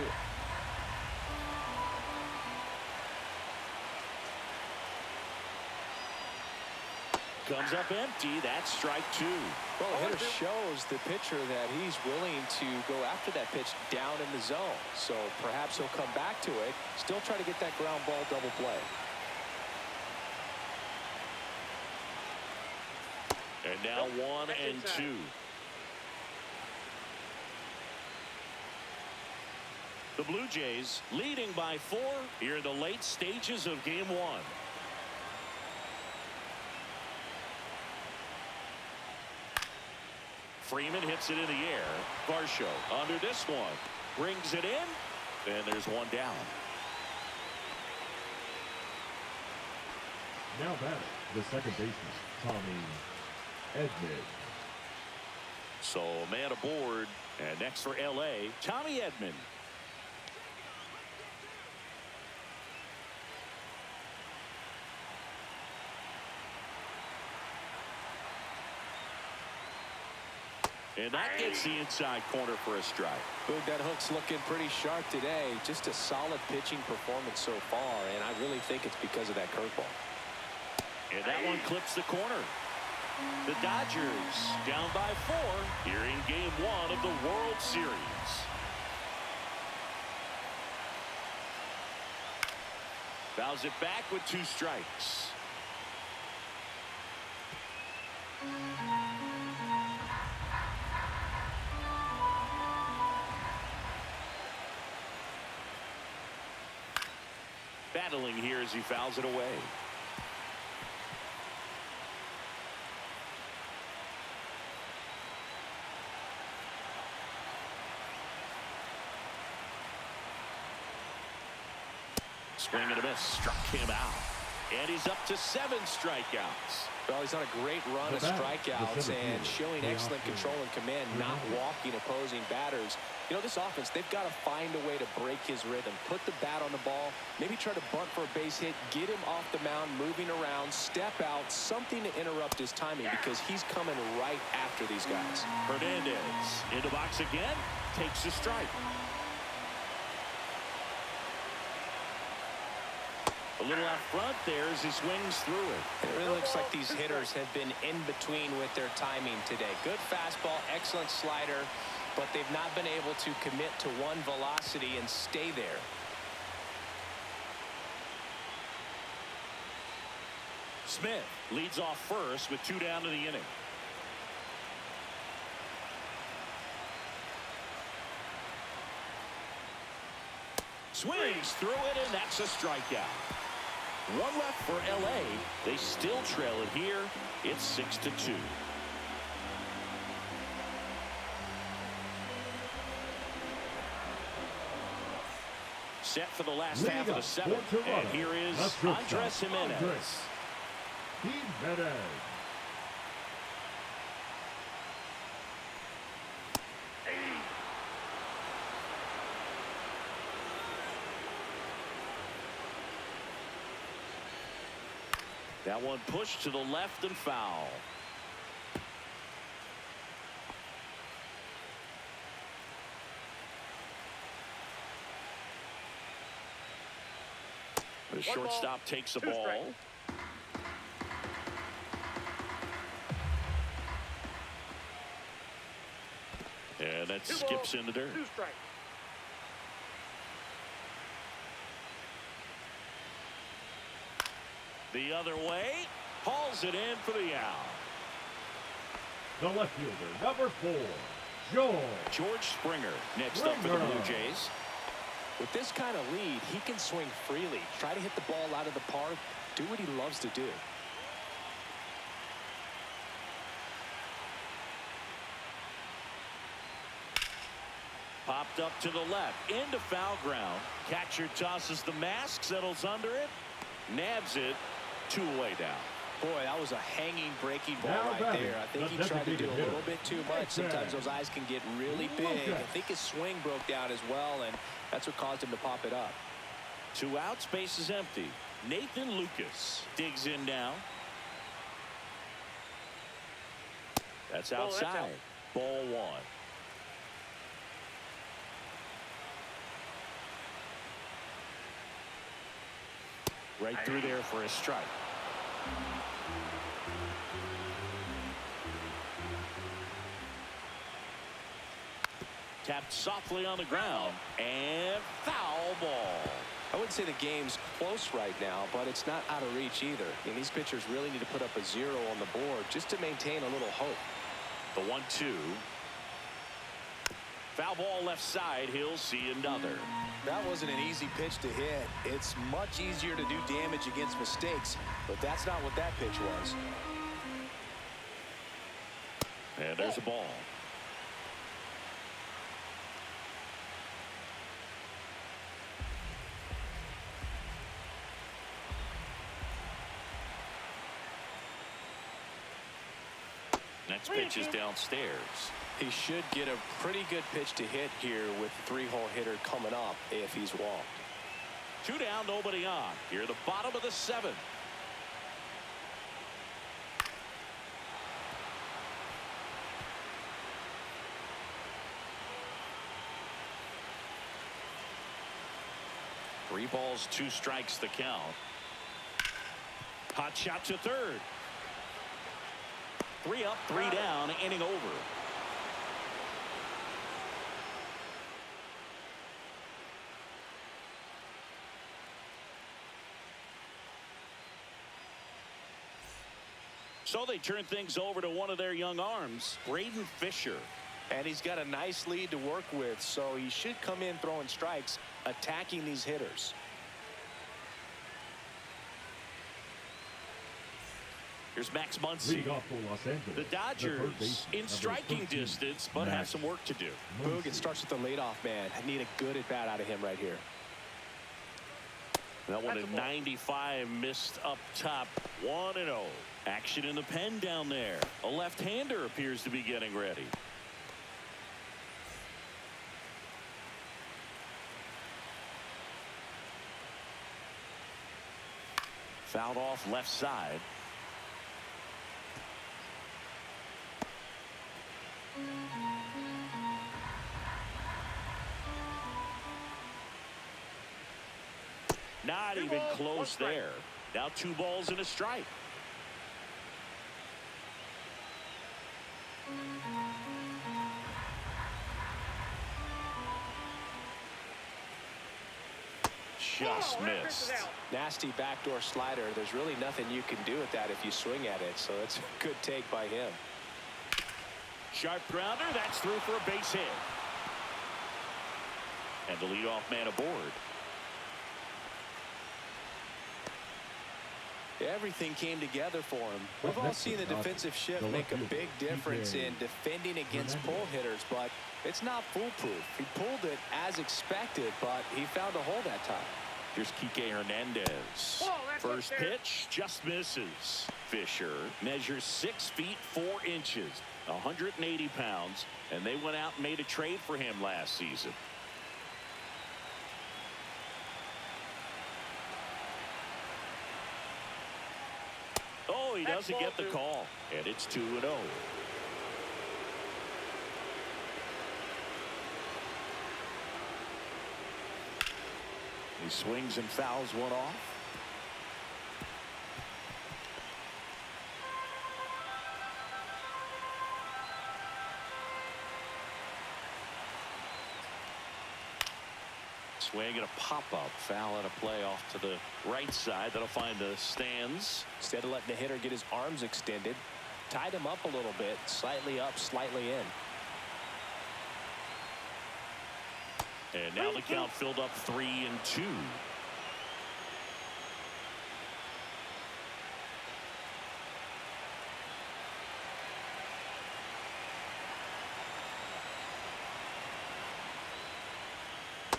Comes up empty. That's strike 2. Well, the hitter shows the pitcher that he's willing to go after that pitch down in the zone. So perhaps he'll come back to it, still try to get that ground ball double play. And now 1 and 2. The Blue Jays leading by 4 here in the late stages of game 1. Freeman hits it in the air. Varsho under this one. Brings it in. And there's one down. Now batting, the second baseman, Tommy Edman. So man aboard. And next for L.A., Tommy Edman. And that gets the inside corner for a strike. Boog, that hook's looking pretty sharp today. Just a solid pitching performance so far, and I really think it's because of that curveball. And that one clips the corner. The Dodgers down by 4 here in game 1 of the World Series. Fouls it back with 2 strikes. Battling here as he fouls it away. Swing and a miss. Struck him out. And he's up to 7 strikeouts. Well, he's on a great run of strikeouts and showing excellent control and command, not walking opposing batters. You know, this offense, they've got to find a way to break his rhythm. Put the bat on the ball, maybe try to bunt for a base hit, get him off the mound, moving around, step out, something to interrupt his timing because he's coming right after these guys. Hernandez in the box again, takes a strike. A little out front there as he swings through it. It really looks like these hitters have been in between with their timing today. Good fastball, excellent slider, but they've not been able to commit to one velocity and stay there. Smith leads off first with 2 down to the inning. Swings through it, and that's a strikeout. 1 left for LA. They still trail it here. It's 6-2. Set for the last half of the 7th. And here is Andres Jimenez. That one pushed to the left and foul. The shortstop takes the ball. And that skips in the dirt. 2 strikes. The other way, hauls it in for the out. The left fielder, number 4, George Springer next up for the Blue Jays. With this kind of lead, he can swing freely, try to hit the ball out of the park, do what he loves to do. Popped up to the left, into foul ground. Catcher tosses the mask, settles under it, nabs it, 2 away down. Boy, that was a hanging breaking ball right there. I think he tried to do a little bit too much. Sometimes those eyes can get really big. I think his swing broke down as well, and that's what caused him to pop it up. 2 outs, base is empty. Nathan Lucas digs in now. That's outside. Ball 1. Right through there for a strike. Tapped softly on the ground, and foul ball. I wouldn't say the game's close right now, but it's not out of reach either. And these pitchers really need to put up a 0 on the board just to maintain a little hope. The 1-2. Foul ball left side. He'll see another. That wasn't an easy pitch to hit. It's much easier to do damage against mistakes, but that's not what that pitch was. And there's a ball. Next pitch is downstairs. He should get a pretty good pitch to hit here with the 3-hole hitter coming up if he's walked. 2 down, nobody on. Here at the bottom of the 7th. Three balls, 2 strikes the count. Hot shot to third. 3 up, 3 down, inning over. So they turn things over to one of their young arms, Braden Fisher. And he's got a nice lead to work with, so he should come in throwing strikes, attacking these hitters. Here's Max Muncy. The Dodgers in striking distance, but have some work to do. Boog, it starts with the leadoff man. I need a good at bat out of him right here. That one at 95, missed up top. 1-0. Action in the pen down there. A left-hander appears to be getting ready. Fouled off left side. Not even close there. Now 2 balls and a strike. Just missed. Nasty backdoor slider. There's really nothing you can do with that if you swing at it, so that's a good take by him. Sharp grounder. That's through for a base hit. And the leadoff man aboard. Everything came together for him. We've all seen the defensive shift make a big difference in defending against pull hitters, but it's not foolproof. He pulled it as expected, but he found a hole that time. Here's Kike Hernandez. First pitch just misses. Fisher measures 6 feet 4 inches, 180 pounds, and they went out and made a trade for him last season. Oh, he doesn't get the call, and it's 2-0. He swings and fouls one off. Swing and a pop-up. Foul and a play off to the right side. That'll find the stands. Instead of letting the hitter get his arms extended, tied him up a little bit, slightly up, slightly in. And now the count filled up 3-2.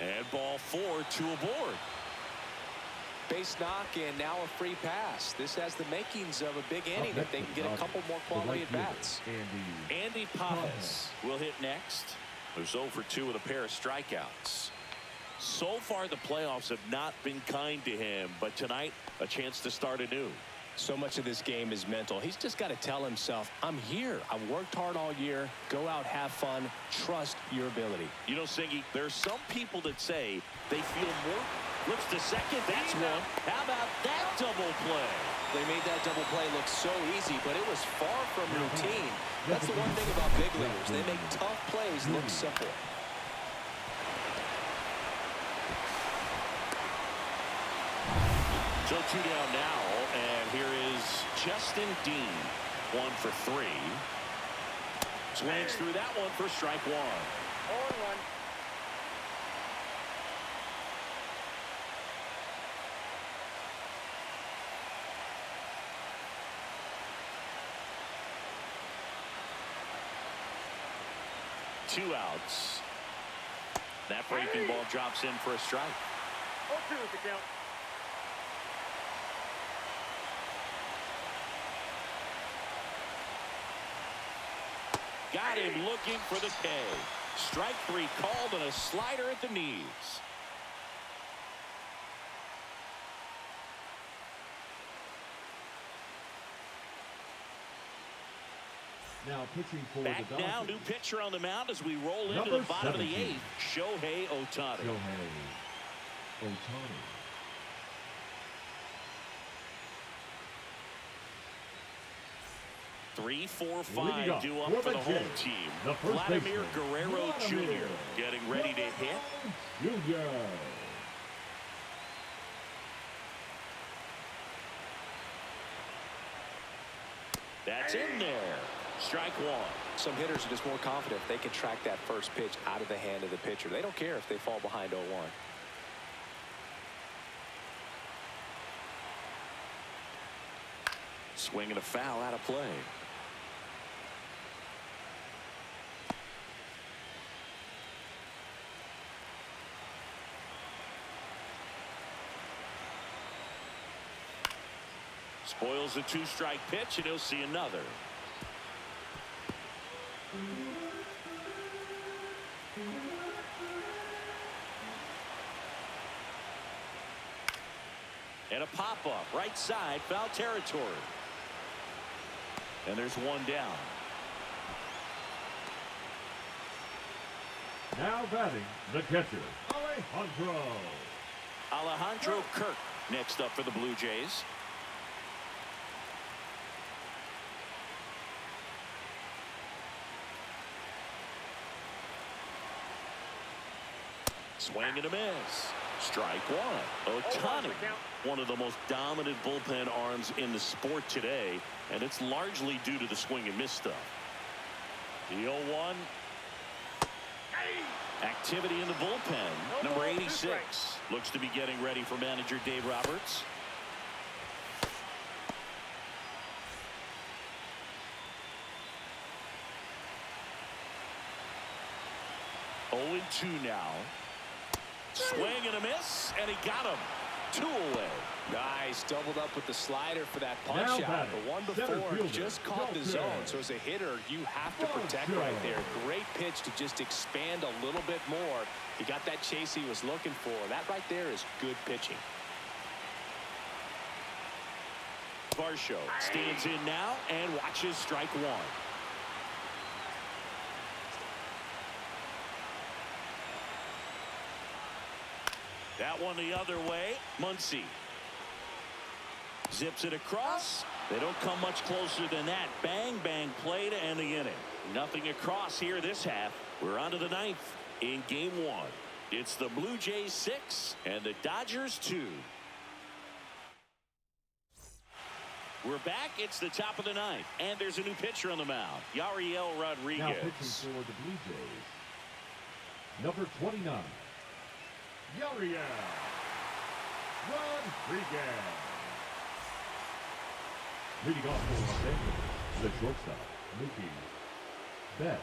And ball 4, 2 aboard. Base knock and now a free pass. This has the makings of a big inning if they can get a couple more quality at bats. Andy Pappas will hit next. Who's 0 for 2 with a pair of strikeouts. So far the playoffs have not been kind to him, but tonight a chance to start anew. So much of this game is mental. He's just got to tell himself, I'm here. I've worked hard all year. Go out, have fun, trust your ability. You know, Singy, there's some people that say they feel more. Looks to second. That's one. How about that double play? They made that double play look so easy, but it was far from routine. That's the one thing about big leaguers. They make tough plays look simple. So 2 down now, and here is Justin Dean. 1 for 3. Swings through that one for strike 1. 0-1. Two outs. That breaking ball drops in for a strike. 0-2 is the count. Got him looking for the K. Strike 3 called and a slider at the knees. Now pitching for Back the now, Dodgers. new pitcher on the mound as we roll into Number the bottom of the 17. 8th. Shohei Ohtani. Shohei Ohtani. Three, four, Leading five up due up for for the the home Jets, team. the first Vladimir baseman, Guerrero Vladimir Jr. getting ready to hit. Jr. That's in there. Strike one. Some hitters are just more confident if they can track that first pitch out of the hand of the pitcher. They don't care if they fall behind 0-1. Swing and a foul out of play. Spoils the two-strike pitch, and he'll see another. And a pop-up, right side, foul territory. And there's one down. Now batting, the catcher, Alejandro Kirk next up for the Blue Jays. Swing and a miss. Strike one. Ohtani, one of the most dominant bullpen arms in the sport today, and it's largely due to the swing and miss stuff. The 0-1. Activity in the bullpen. Number 86 looks to be getting ready for manager Dave Roberts. Oh, 2 now. Swing and a miss, and he got him. 2 away. Nice, doubled up with the slider for that punch out. The one before just caught the zone. So as a hitter, you have to protect right there. Great pitch to just expand a little bit more. He got that chase he was looking for. That right there is good pitching. Varsho stands in now and watches strike one. That one the other way. Muncy zips it across. They don't come much closer than that. Bang, bang play to end the inning. Nothing across here this half. We're on to the 9th in game 1. It's the Blue Jays 6 and the Dodgers 2. We're back. It's the top of the 9th, and there's a new pitcher on the mound, Yariel Rodriguez. Now pitching for the Blue Jays, number 29, Yariel Rodriguez. Leading off for Los Angeles, the shortstop, Mookie Betts.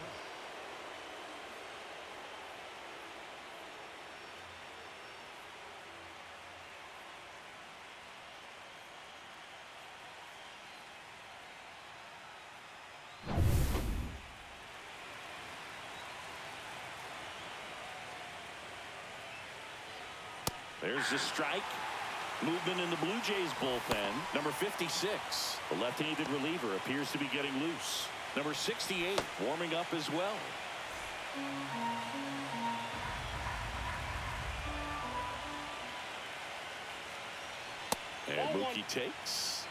There's the strike. Movement in the Blue Jays bullpen. Number 56, the left-handed reliever, appears to be getting loose. Number 68 warming up as well. And Mookie takes.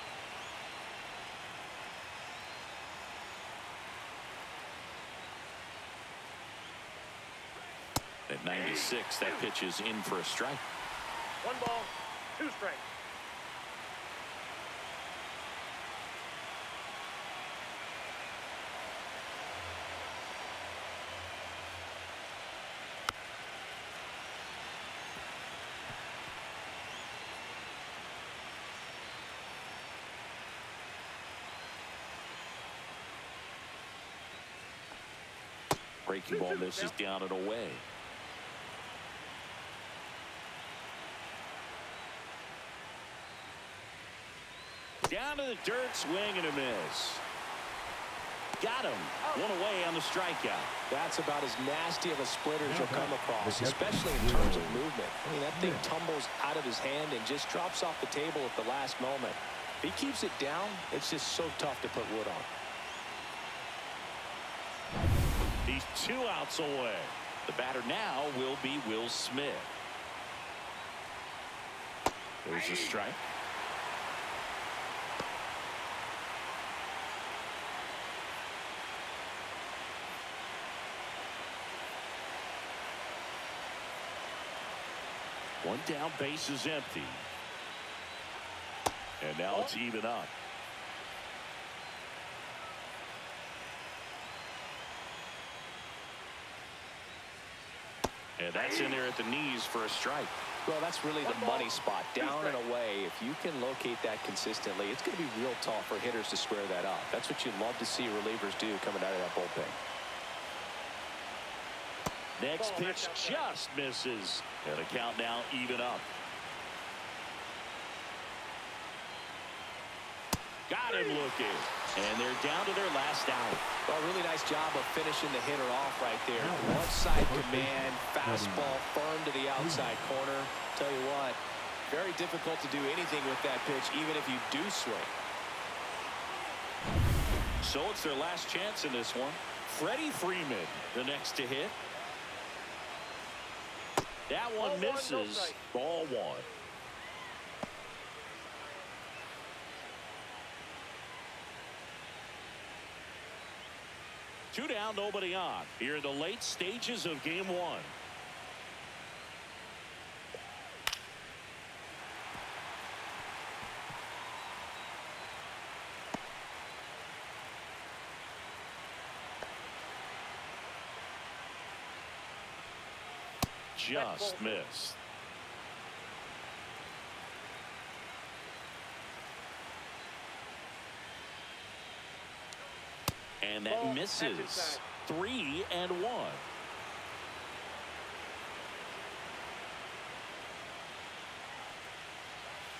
At 96, that pitch is in for a strike. 1 ball, 2 strikes. Breaking ball misses down and away. Down to the dirt, swing and a miss. Got him. 1 away on the strikeout. That's about as nasty of a splitter as you'll come across, especially in terms of movement. I mean, that thing tumbles out of his hand and just drops off the table at the last moment. If he keeps it down, it's just so tough to put wood on. He's 2 outs away. The batter now will be Will Smith. There's a strike. One down, base is empty. And now it's even up. And that's in there at the knees for a strike. Well, that's really the money spot. Down and away. If you can locate that consistently, it's going to be real tough for hitters to square that up. That's what you love to see relievers do coming out of that bullpen. Next pitch just misses. And the count now even up. Got him looking. And they're down to their last out. Well, really nice job of finishing the hitter off right there. One side command, fastball firm to the outside corner. Tell you what, very difficult to do anything with that pitch, even if you do swing. So it's their last chance in this one. Freddie Freeman, the next to hit. That one misses. Ball one. Two down, nobody on. Here in the late stages of game one. Just missed. And that misses. 3-1.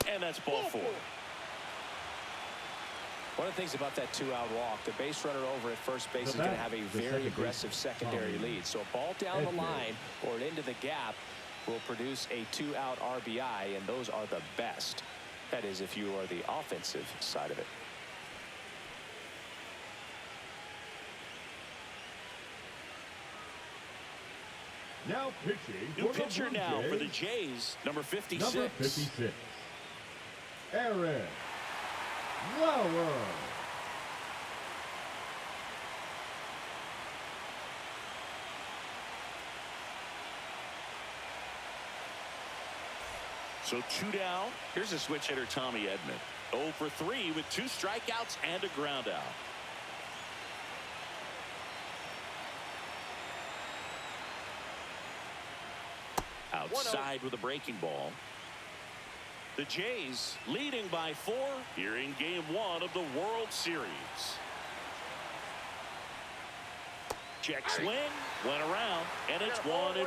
And that's ball four. One of the things about that two-out walk, the base runner over at first base is going to have a very aggressive secondary lead. So a ball down the line or into the gap will produce a two-out RBI, and those are the best. That is, if you are the offensive side of it. Now pitching New for the pitcher Blue now for the Jays, Jays, number 56. number 56, Aaron Lauer. So two down. Here's a switch hitter, Tommy Edman. 0 for 3 with 2 strikeouts and a ground out. Outside with a breaking ball. The Jays leading by 4 here in game 1 of the World Series. Check swing, went around, and it's 1-1.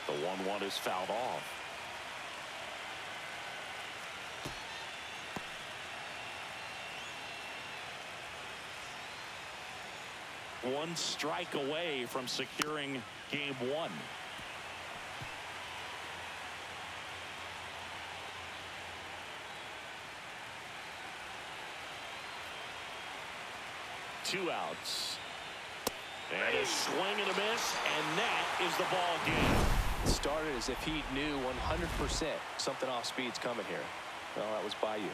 The 1-1 is fouled off. One strike away from securing game 1. Two outs. And a swing and a miss, and that is the ball game. It started as if he knew 100% something off speed's coming here. Well, that was by you.